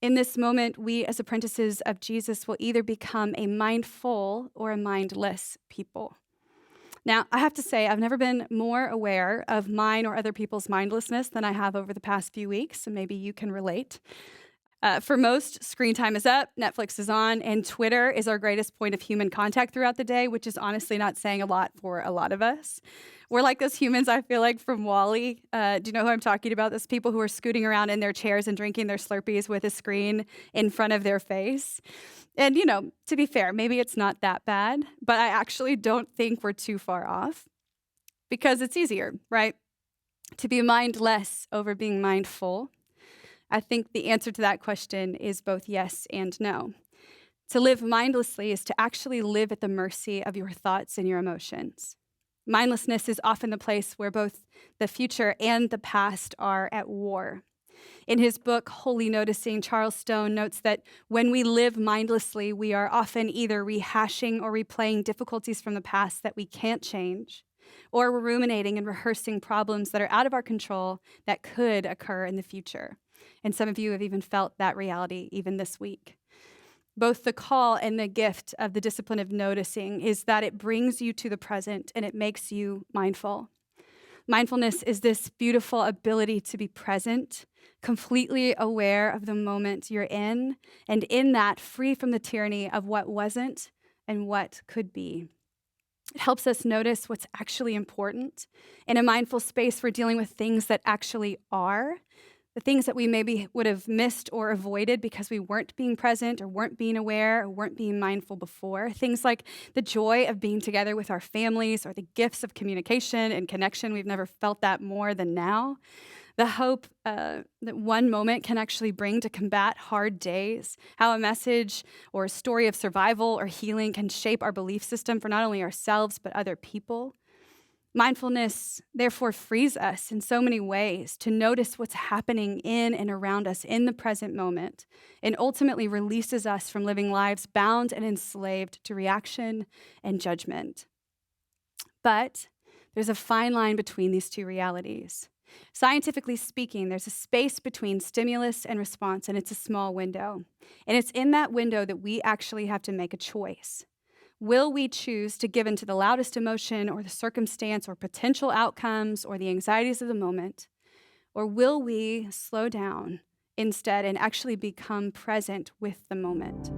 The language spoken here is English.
In this moment, we as apprentices of Jesus will either become a mindful or a mindless people. Now, I have to say, I've never been more aware of mine or other people's mindlessness than I have over the past few weeks, so maybe you can relate. For most, screen time is up, Netflix is on, and Twitter is our greatest point of human contact throughout the day, which is honestly not saying a lot for a lot of us. We're like those humans, I feel like, from Wall-E. Do you know who I'm talking about? Those people who are scooting around in their chairs and drinking their Slurpees with a screen in front of their face. And, to be fair, maybe it's not that bad, but I actually don't think we're too far off because it's easier, right? To be mindless over being mindful. I think the answer to that question is both yes and no. To live mindlessly is to actually live at the mercy of your thoughts and your emotions. Mindlessness is often the place where both the future and the past are at war. In his book, Holy Noticing, Charles Stone notes that when we live mindlessly, we are often either rehashing or replaying difficulties from the past that we can't change, or we're ruminating and rehearsing problems that are out of our control that could occur in the future. And some of you have even felt that reality even this week. Both the call and the gift of the discipline of noticing is that it brings you to the present and it makes you mindful. Mindfulness is this beautiful ability to be present, completely aware of the moment you're in, and in that, free from the tyranny of what wasn't and what could be. It helps us notice what's actually important. In a mindful space, we're dealing with things that actually are, the things that we maybe would have missed or avoided because we weren't being present or weren't being aware or weren't being mindful before. Things like the joy of being together with our families or the gifts of communication and connection. We've never felt that more than now. The hope that one moment can actually bring to combat hard days. How a message or a story of survival or healing can shape our belief system for not only ourselves but other people. Mindfulness, therefore, frees us in so many ways to notice what's happening in and around us in the present moment, and ultimately releases us from living lives bound and enslaved to reaction and judgment. But there's a fine line between these two realities. Scientifically speaking, there's a space between stimulus and response, and it's a small window. And it's in that window that we actually have to make a choice. Will we choose to give in to the loudest emotion or the circumstance or potential outcomes or the anxieties of the moment? Or will we slow down instead and actually become present with the moment?